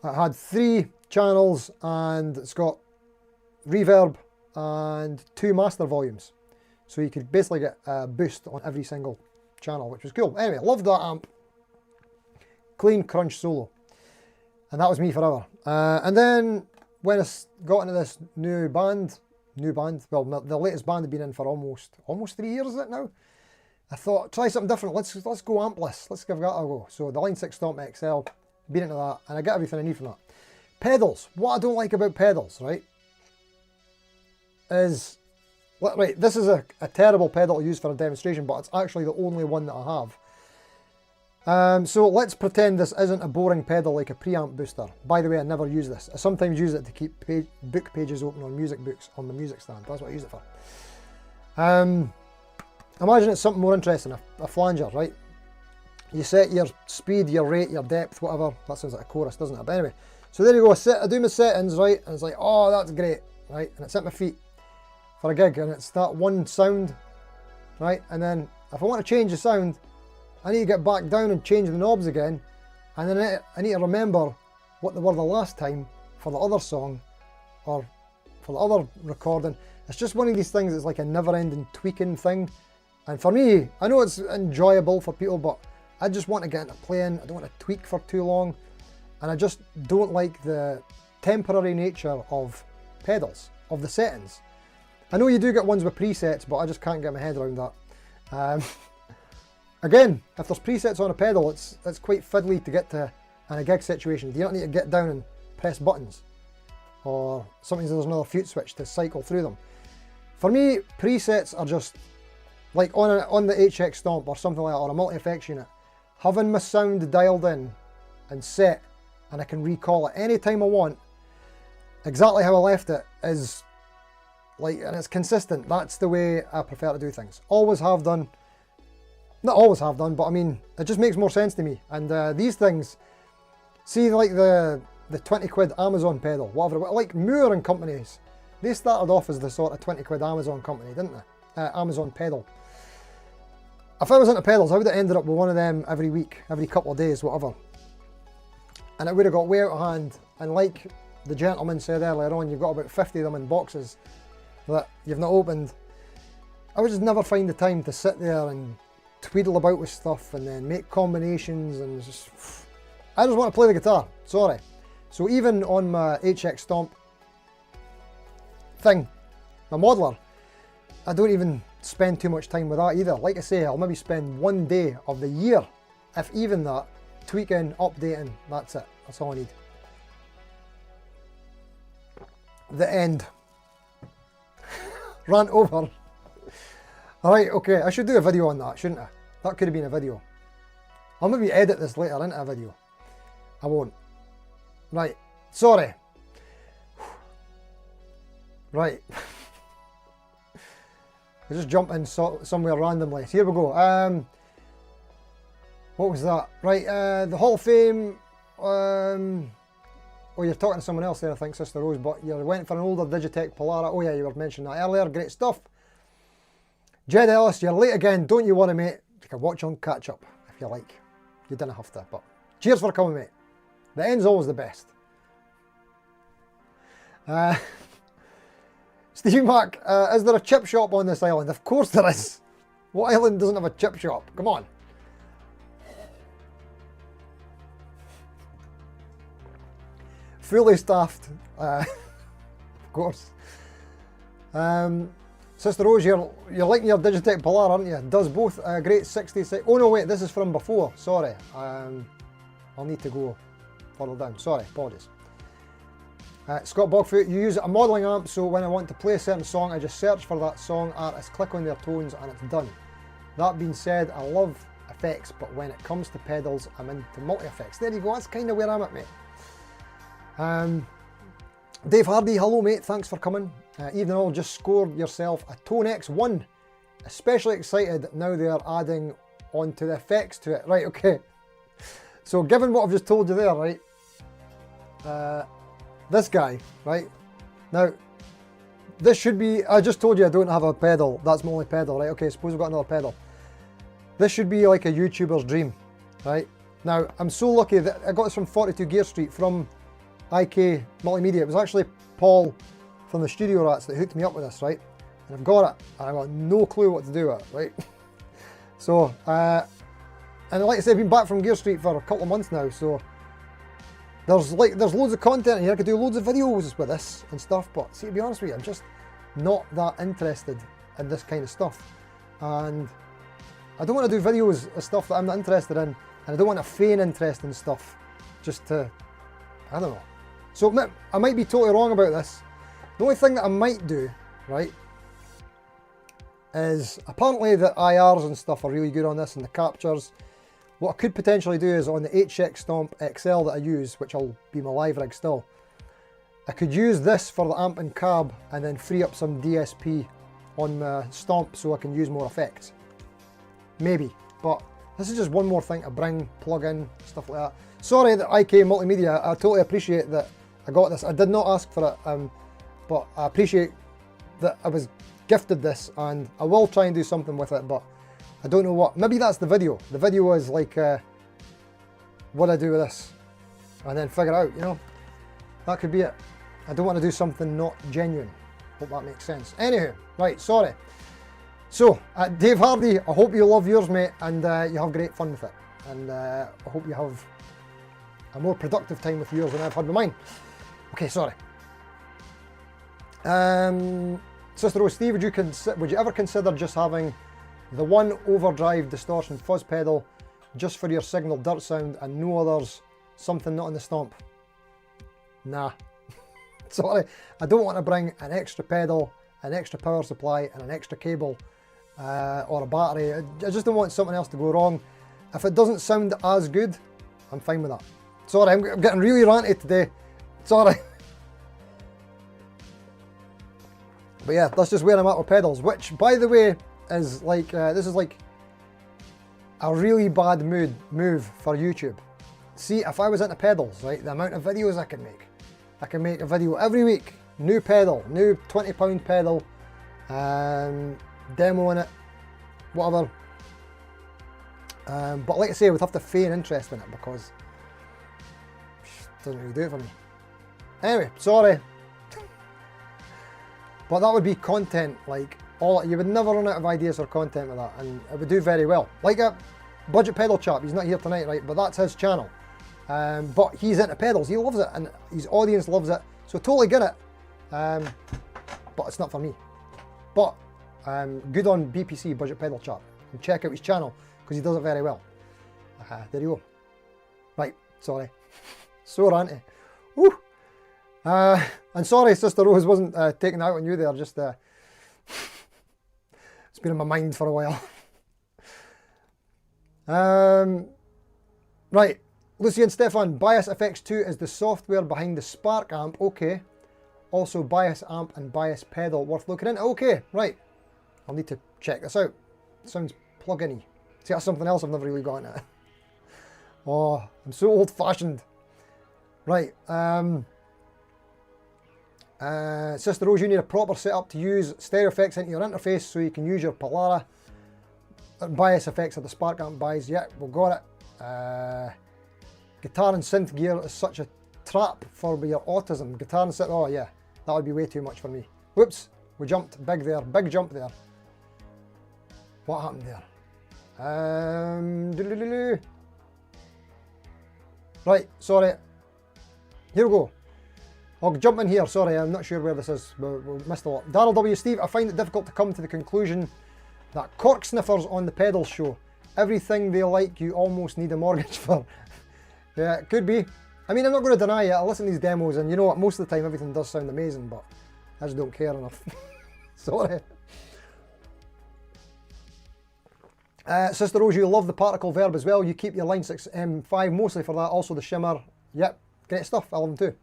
It had 3 channels and it's got reverb and 2 master volumes. So you could basically get a boost on every single channel, which was cool. Anyway, loved that amp. Clean crunch solo. And that was me forever. And then when I got into this new band, well, the latest band had been in for almost 3 years, is it now? I thought, try something different, let's go ampless, let's give that a go. So the Line 6 Stomp XL, been into that, and I get everything I need from that. Pedals, what I don't like about pedals, right, is, right, this is a terrible pedal to use for a demonstration, but it's actually the only one that I have. So let's pretend this isn't a boring pedal like a preamp booster. By the way, I never use this. I sometimes use it to keep book pages open on music books on my music stand. That's what I use it for. Imagine it's something more interesting, a flanger, right? You set your speed, your rate, your depth, whatever. That sounds like a chorus, doesn't it? But anyway, so there you go. I do my settings, right? And it's like, oh, that's great, right? And it's at my feet for a gig, and it's that one sound, right? And then if I want to change the sound, I need to get back down and change the knobs again. And then I need to remember what they were the last time for the other song or for the other recording. It's just one of these things that's like a never-ending tweaking thing. And for me, I know it's enjoyable for people, but I just want to get into playing. I don't want to tweak for too long. And I just don't like the temporary nature of pedals, of the settings. I know you do get ones with presets, but I just can't get my head around that. Again, if there's presets on a pedal, it's quite fiddly to get to in a gig situation. You don't need to get down and press buttons. Or sometimes there's another flute switch to cycle through them. For me, presets are just like on the HX Stomp or something like that, or a multi-effects unit. Having my sound dialed in and set, and I can recall it anytime I want, exactly how I left it is like, and it's consistent. That's the way I prefer to do things. Always have done. Not always have done, but I mean, it just makes more sense to me. And these things, see like the 20 quid Amazon pedal, whatever, like Moore and companies, they started off as the sort of 20 quid Amazon company, didn't they? Amazon pedal. If I was into pedals, I would have ended up with one of them every week, every couple of days, whatever. And it would have got way out of hand. And like the gentleman said earlier on, you've got about 50 of them in boxes that you've not opened. I would just never find the time to sit there and tweedle about with stuff and then make combinations and just... I just want to play the guitar, sorry. So even on my HX Stomp thing, my modeler, I don't even spend too much time with that either. Like I say, I'll maybe spend one day of the year, if even that, tweaking, updating, that's it. That's all I need. The end. Rant over. Alright, okay, I should do a video on that, shouldn't I? That could have been a video. I'll maybe edit this later into a video. I won't. Right, sorry. Right. I just jump in somewhere randomly. So here we go. What was that? Right, the Hall of Fame. Oh, you're talking to someone else there, I think, Sister Rose, but you went for an older Digitech Polara. Oh yeah, you were mentioning that earlier. Great stuff. Jed Ellis, you're late again. Don't you want to, mate? You can watch on catch up if you like. You didn't have to, but cheers for coming, mate. The end's always the best. Steve Mac, is there a chip shop on this island? Of course there is. What island doesn't have a chip shop? Come on. Fully staffed, of course. Sister Rose, you're liking your Digitech Polar, aren't you? Does both great 66. Oh no, wait, this is from before. Sorry. I'll need to go further down. Sorry, apologies. Scott Bogfoot, you use a modelling amp, so when I want to play a certain song, I just search for that song artist, click on their tones, and it's done. That being said, I love effects, but when it comes to pedals, I'm into multi-effects. There you go, that's kind of where I'm at, mate. Dave Hardy, hello mate, thanks for coming. Even all, just scored yourself a Tone X1. Especially excited now they are adding onto the effects to it. Right, okay. So given what I've just told you there, right, this guy, right, now this should be, I just told you I don't have a pedal, that's my only pedal, right, okay, suppose we've got another pedal. This should be like a YouTuber's dream, right. Now I'm so lucky that I got this from 42 Gear Street from IK Multimedia. It was actually Paul from the Studio Rats that hooked me up with this, right, and I've got it and I've got no clue what to do with it, right. So and like I said, I've been back from Gear Street for a couple of months now, so there's loads of content in here. I could do loads of videos with this and stuff, but see, to be honest with you, I'm just not that interested in this kind of stuff, and I don't want to do videos of stuff that I'm not interested in, and I don't want to feign interest in stuff just to, I don't know. So I might be totally wrong about this. The only thing that I might do, right, is apparently the IRs and stuff are really good on this and the captures. What I could potentially do is on the HX Stomp XL that I use, which will be my live rig still, I could use this for the amp and cab and then free up some DSP on my Stomp so I can use more effects. Maybe, but this is just one more thing to bring, plug in, stuff like that. Sorry that IK Multimedia, I totally appreciate that I got this. I did not ask for it, but I appreciate that I was gifted this, and I will try and do something with it, but I don't know what. Maybe that's the video. The video is like, what I do with this, and then figure it out, you know. That could be it. I don't want to do something not genuine. Hope that makes sense. Anywho, right, sorry. So, Dave Hardy, I hope you love yours, mate, and you have great fun with it. And I hope you have a more productive time with yours than I've had with mine. Okay, sorry. Sister Rose, Steve, would you ever consider just having the one overdrive distortion fuzz pedal just for your signal dirt sound and no others, something not in the Stomp? Nah. Sorry, I don't want to bring an extra pedal, an extra power supply and an extra cable or a battery. I just don't want something else to go wrong. If it doesn't sound as good, I'm fine with that. Sorry, I'm getting really ranty today. Sorry. But yeah, that's just where I'm at with pedals, which, by the way, is like, this is like a really bad move for YouTube. See, if I was into pedals, right, the amount of videos I can make a video every week, new pedal, new £20 pedal, demoing it, whatever. But like I say, I would have to feign interest in it because it doesn't really do it for me. Anyway, sorry. But that would be content, like, you would never run out of ideas for content with that, and it would do very well. Like a budget pedal chap, he's not here tonight, right, but that's his channel. But he's into pedals, he loves it, and his audience loves it, so totally get it. But it's not for me. But good on BPC, Budget Pedal Chap, and check out his channel, because he does it very well. There you go. Right, sorry. So ranty. Woo! And sorry, Sister Rose, wasn't taking out on you there, just it's been in my mind for a while. Right, Lucy and Stefan, Bias FX2 is the software behind the Spark amp, okay. Also Bias amp and Bias pedal, worth looking into, okay, right. I'll need to check this out. It sounds plug-in-y. See, that's something else I've never really got into. Oh, I'm so old-fashioned. Right, Sister Rose, you need a proper setup to use stereo effects into your interface so you can use your Polara. Bias effects are the Spark amp buys. Yeah, we've got it. Guitar and synth gear is such a trap for your autism. Guitar and synth, oh yeah, that would be way too much for me. Whoops, we jumped big there, big jump there. What happened there? Right, sorry. Here we go. I'll jump in here, sorry, I'm not sure where this is, we missed a lot. Darryl W. Steve, I find it difficult to come to the conclusion that cork sniffers on the pedals show. Everything they like you almost need a mortgage for. Yeah, it could be. I mean, I'm not going to deny it, I listen to these demos and you know what, most of the time everything does sound amazing, but I just don't care enough. Sorry. Sister Rose, you love the particle verb as well. You keep your Line 6 M5 mostly for that. Also the shimmer. Yep, great stuff. I love them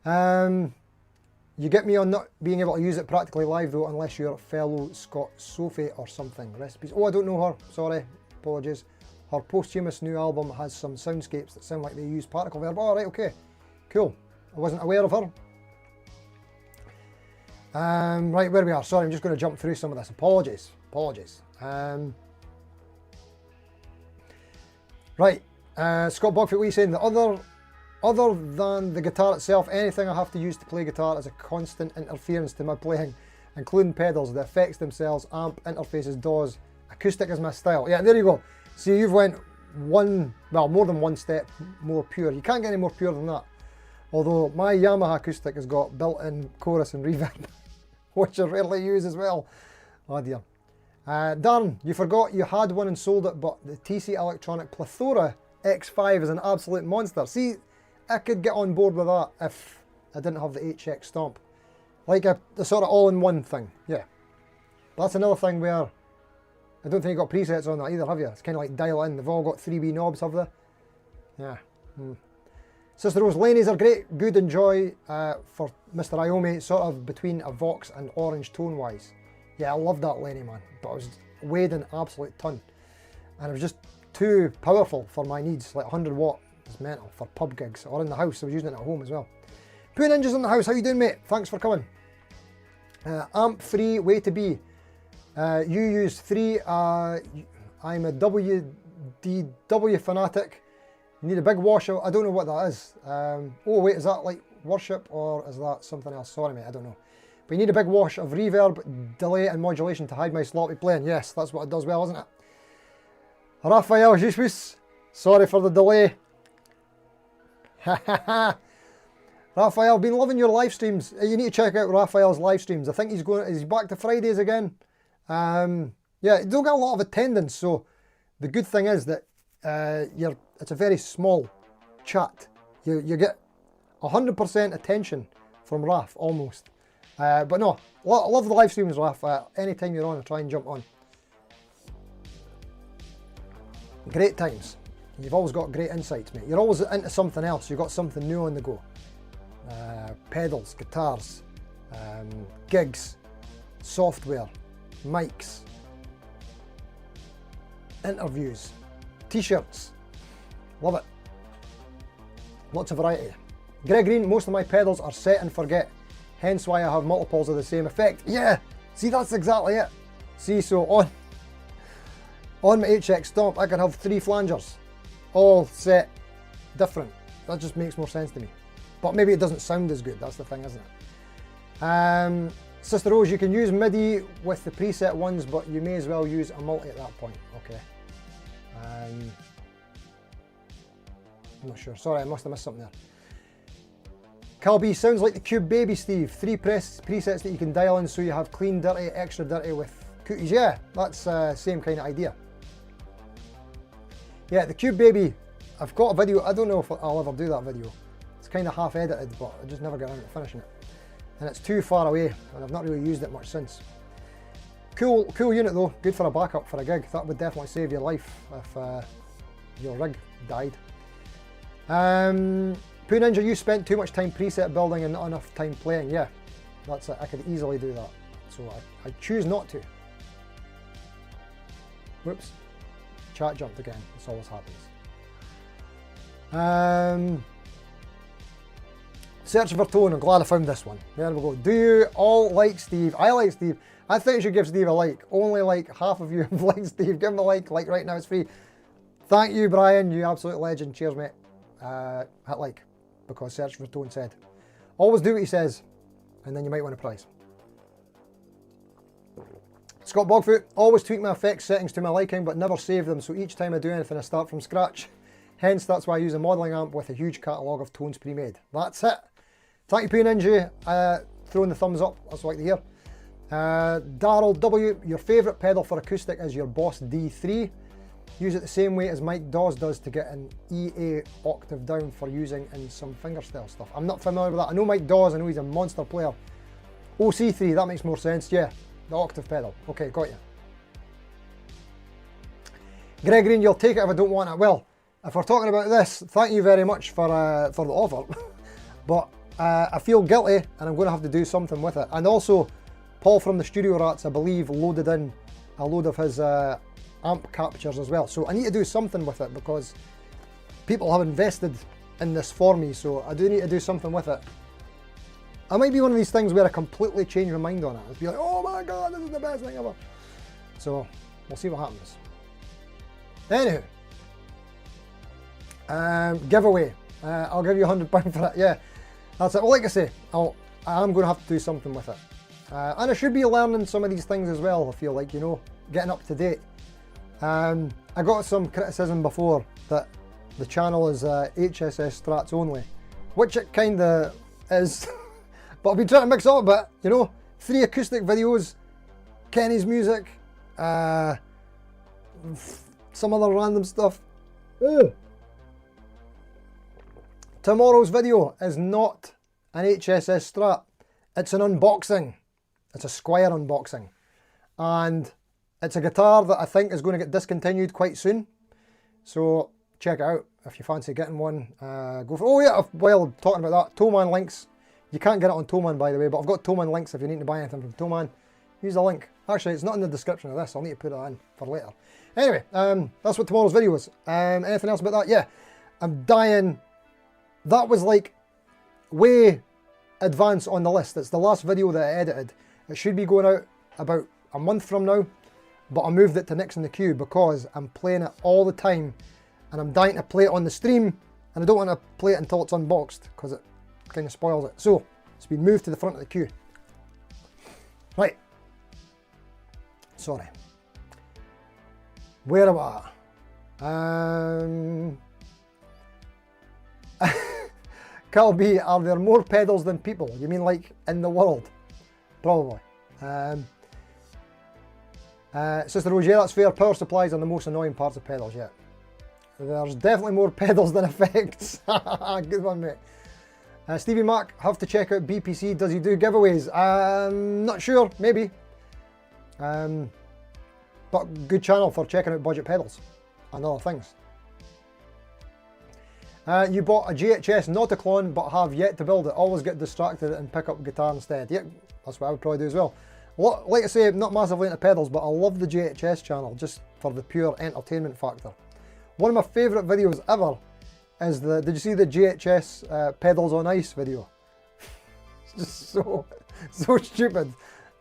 too. You get me on not being able to use it practically live though, unless you're fellow Scott Sophie or something. Recipes. Oh, I don't know her. Sorry. Apologies. Her posthumous new album has some soundscapes that sound like they use particle verb. Oh, right, okay. Cool. I wasn't aware of her. Right, where we are. Sorry, I'm just going to jump through some of this. Apologies. Right, Scott Bogfoot, what are you saying? Other than the guitar itself, anything I have to use to play guitar is a constant interference to my playing, including pedals, the effects themselves, amp, interfaces, DAWs. Acoustic is my style. Yeah, there you go. See, you've went more than one step more pure. You can't get any more pure than that. Although my Yamaha acoustic has got built-in chorus and reverb, which I rarely use as well. Oh dear. Darren, you forgot you had one and sold it, but the TC Electronic Plethora X5 is an absolute monster. See, I could get on board with that if I didn't have the HX Stomp. Like a sort of all-in-one thing, yeah. But that's another thing where I don't think you got presets on that either, have you? It's kind of like dial in. They've all got 3B knobs, have they? Yeah. Sister Rose, Laneys are great, good enjoy for Mr. Iommi, sort of between a Vox and Orange tone-wise. Yeah, I love that Laney, man, but I was weighed an absolute ton. And it was just too powerful for my needs, like 100 watt is mental for pub gigs, or in the house. I was using it at home as well. Poo Ninjas in the house, how you doing, mate? Thanks for coming. Amp free, way to be. You use 3, I'm a WDW fanatic. You need a big wash of, I don't know what that is. Oh wait, is that like worship or is that something else? Sorry mate, I don't know. But you need a big wash of reverb, delay and modulation to hide my sloppy playing. Yes, that's what it does well, isn't it? Raphael Jesus, sorry for the delay. Raphael, been loving your live streams. You need to check out Raphael's live streams. I think he's back to Fridays again. Yeah, you don't get a lot of attendance, so the good thing is that it's a very small chat. You get 100% attention from Raph, almost. But no, love the live streams, Raph. Anytime you're on, I try and jump on. Great times. You've always got great insights, mate. You're always into something else. You've got something new on the go. Pedals, guitars, gigs, software, mics, interviews, t-shirts. Love it. Lots of variety. Greg Green, most of my pedals are set and forget, hence why I have multiples of the same effect. Yeah, see, that's exactly it. See, so on my HX Stomp, I can have 3 flangers, all set different. That just makes more sense to me. But maybe it doesn't sound as good, that's the thing, isn't it? Sister Rose, you can use MIDI with the preset ones, but you may as well use a multi at that point. Okay. I'm not sure. Sorry, I must have missed something there. Calby, sounds like the Cube Baby, Steve. 3 presets that you can dial in so you have clean, dirty, extra dirty with cookies. Yeah, that's same kind of idea. Yeah, the Cube Baby, I've got a video. I don't know if I'll ever do that video. It's kind of half edited, but I just never get around to finishing it. And it's too far away, and I've not really used it much since. Cool unit though, good for a backup for a gig. That would definitely save your life if your rig died. Poo Ninja, you spent too much time preset building and not enough time playing. Yeah, that's it. I could easily do that. So I choose not to. Whoops. Chat jumped again. This always happens. Search for tone. I'm glad I found this one. There we go. Do you all like Steve? I like Steve. I think you should give Steve a like. Only like half of you have liked Steve. Give him a like. Like right now, it's free. Thank you, Brian. You absolute legend. Cheers, mate. Hit like, because Search for Tone said. Always do what he says, and then you might win a prize. Scott Bogfoot, always tweak my effects settings to my liking, but never save them, so each time I do anything I start from scratch. Hence, that's why I use a modelling amp with a huge catalogue of tones pre-made. That's it. Thank you, Poo Ninja. Throwing the thumbs up, that's what I like to hear. Daryl W, your favourite pedal for acoustic is your Boss D3. Use it the same way as Mike Dawes does to get an EA octave down for using in some fingerstyle stuff. I'm not familiar with that. I know Mike Dawes, I know he's a monster player. OC3, that makes more sense, yeah. The octave pedal. Okay, got you. Gregory, you'll take it if I don't want it. Well, if we're talking about this, thank you very much for the offer. But I feel guilty and I'm going to have to do something with it. And also, Paul from the Studio Rats, I believe, loaded in a load of his amp captures as well. So I need to do something with it because people have invested in this for me, so I do need to do something with it. I might be one of these things where I completely change my mind on it. I'll be like, oh my god, this is the best thing ever. So we'll see what happens. Anywho, giveaway. I'll give you £100 for it. Yeah, that's it. Well, like I say, I'm going to have to do something with it. And I should be learning some of these things as well, I feel like, you know, getting up to date. I got some criticism before that the channel is HSS strats only, which it kind of is. But I've been trying to mix up a bit, you know, 3 acoustic videos, Kenny's music, some other random stuff. Tomorrow's video is not an HSS Strat, it's an unboxing. It's a Squire unboxing. And it's a guitar that I think is going to get discontinued quite soon. So check it out if you fancy getting one. Go for. Oh yeah, while talking about that, Toman links. You can't get it on Toman, by the way, but I've got Toman links if you need to buy anything from Toman. Use the link. Actually, it's not in the description of this. I'll need to put it in for later. Anyway, that's what tomorrow's video is. Anything else about that? Yeah, I'm dying. That was like way advanced on the list. It's the last video that I edited. It should be going out about a month from now, but I moved it to next in the queue because I'm playing it all the time and I'm dying to play it on the stream, and I don't want to play it until it's unboxed because it kind of spoils it. So it's been moved to the front of the queue. Right. Sorry. Where am I at? Carl B, are there more pedals than people? You mean like in the world? Probably. Sister Rose, yeah, that's fair. Power supplies are the most annoying parts of pedals, yeah. There's definitely more pedals than effects. Good one, mate. Stevie Mac, have to check out BPC. Does he do giveaways? Not sure, maybe. But good channel for checking out budget pedals and other things. You bought a GHS, not a clone, but have yet to build it. Always get distracted and pick up guitar instead. Yep, that's what I would probably do as well. Like I say, not massively into pedals, but I love the GHS channel just for the pure entertainment factor. One of my favourite videos ever is did you see the GHS pedals on ice video? It's just so stupid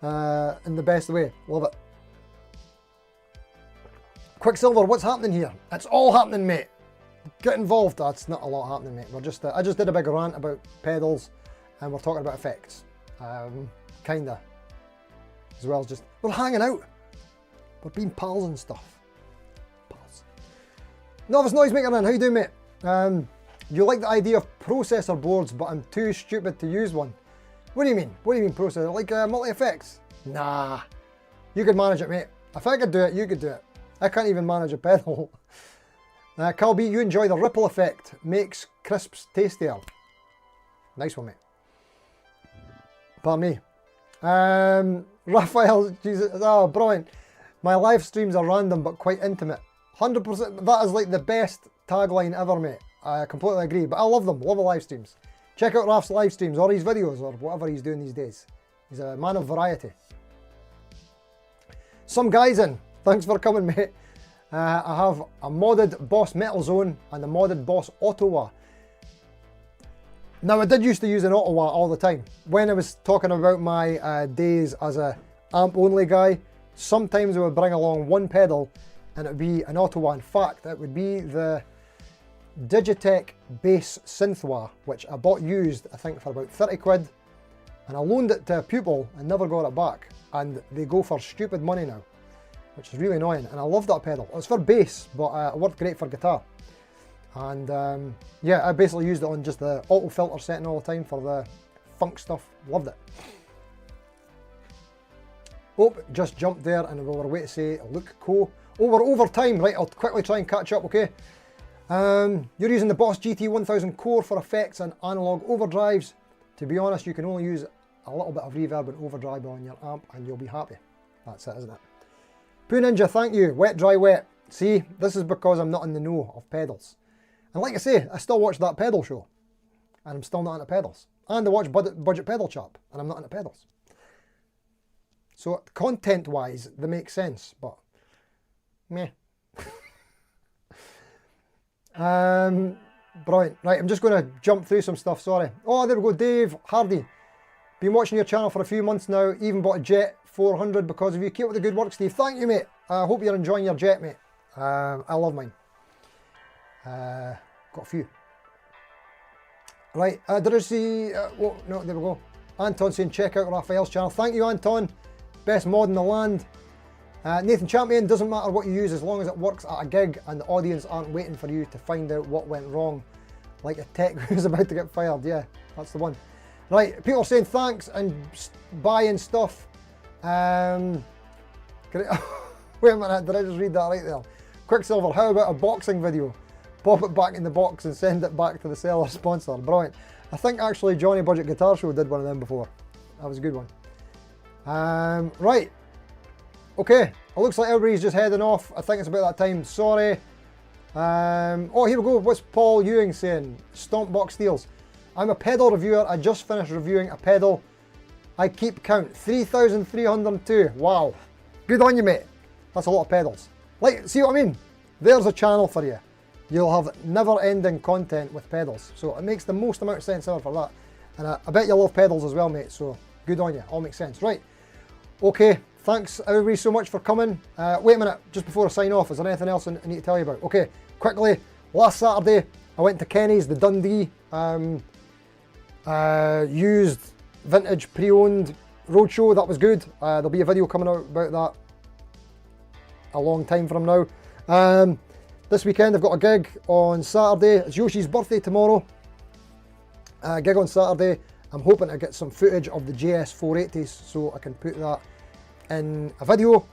in the best way. Love it. Quicksilver, what's happening here? It's all happening, mate. Get involved. That's not a lot happening, mate. We're just I just did a big rant about pedals and we're talking about effects. Kinda. As well as just, we're hanging out. We're being pals and stuff. Pals. Novice Noise Maker Man, how you doing, mate? You like the idea of processor boards, but I'm too stupid to use one. What do you mean? What do you mean processor? Like multi-effects? Nah. You could manage it, mate. If I could do it, you could do it. I can't even manage a pedal. Carl B, you enjoy the ripple effect. Makes crisps tastier. Nice one, mate. Pardon me. Raphael, Jesus, oh, brilliant. My live streams are random but quite intimate. 100%, that is like the best tagline ever, mate. I completely agree, but I love them, love the live streams. Check out Raf's live streams or his videos or whatever he's doing these days. He's a man of variety. Some guys in, thanks for coming, mate. I have a modded Boss Metal Zone and a modded Boss Ottawa. Now I did used to use an Ottawa all the time. When I was talking about my days as a amp only guy, sometimes I would bring along one pedal and it would be an Ottawa. In fact, it would be the Digitech Bass Synthwave, which I bought used, I think for about 30 quid. And I loaned it to a pupil and never got it back. And they go for stupid money now, which is really annoying. And I love that pedal. It's for bass, but it worked great for guitar. And yeah, I basically used it on just the auto filter setting all the time for the funk stuff. Loved it. Oh, just jumped there and we were waiting to say look cool. Oh, we're over time. Right, I'll quickly try and catch up, okay? You're using the Boss GT1000 core for effects and analog overdrives. To be honest, you can only use a little bit of reverb and overdrive on your amp and you'll be happy. That's it, isn't it? Poo Ninja, thank you. Wet, dry, wet. See, this is because I'm not in the know of pedals. And like I say, I still watch that pedal show. And I'm still not into pedals. And I watch Budget Pedal Chap. And I'm not into pedals. So content-wise, they make sense. But, meh. Brilliant. Right, I'm just going to jump through some stuff, sorry. Oh, there we go, Dave Hardy. Been watching your channel for a few months now. Even bought a Jet 400 because of you. Keep up the good work, Steve. Thank you, mate. I hope you're enjoying your Jet, mate. I love mine. Got a few. Right, did I see... oh, no, there we go. Anton saying check out Raphael's channel. Thank you, Anton. Best mod in the land. Nathan Champion, doesn't matter what you use as long as it works at a gig and the audience aren't waiting for you to find out what went wrong. Like a tech who's about to get fired. Yeah, that's the one. Right, people are saying thanks and buying stuff. Wait a minute, did I just read that right there? Quicksilver, how about a boxing video? Pop it back in the box and send it back to the seller sponsor. Brilliant. I think actually Johnny Budget Guitar Show did one of them before. That was a good one. Right. Okay, it looks like everybody's just heading off. I think it's about that time. Sorry. Oh, here we go. What's Paul Ewing saying? Stompbox Steels. I'm a pedal reviewer. I just finished reviewing a pedal. I keep count. 3,302. Wow. Good on you, mate. That's a lot of pedals. Like, see what I mean? There's a channel for you. You'll have never-ending content with pedals. So it makes the most amount of sense ever for that. And I bet you love pedals as well, mate. So good on you. All makes sense. Right. Okay. Thanks everybody so much for coming. Wait a minute, just before I sign off, is there anything else I need to tell you about? Okay, quickly, last Saturday I went to Kenny's, the Dundee used vintage pre-owned roadshow. That was good. There'll be a video coming out about that a long time from now. This weekend I've got a gig on Saturday. It's Yoshi's birthday tomorrow. Gig on Saturday. I'm hoping to get some footage of the JS 480s so I can put that in a video.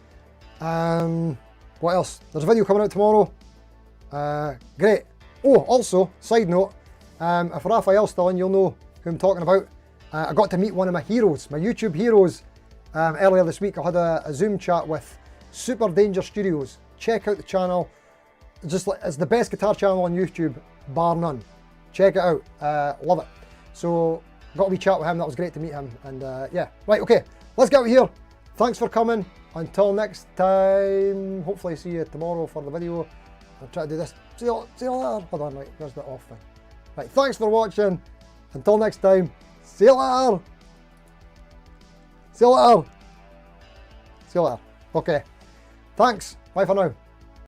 What else? There's a video coming out tomorrow. Great. Oh, also, side note, if Raphael's still in, you'll know who I'm talking about. I got to meet one of my heroes, my YouTube heroes. Earlier this week I had a Zoom chat with Super Danger Studios. Check out the channel. It's the best guitar channel on YouTube, bar none. Check it out. Love it. So, got a wee chat with him. That was great to meet him. And yeah. Right, okay. Let's get out of here. Thanks for coming. Until next time, hopefully see you tomorrow for the video. I'll try to do this. See you later. Hold on, right, there's the off thing. Right, thanks for watching. Until next time, see you later. See you later. See you later. Okay. Thanks. Bye for now.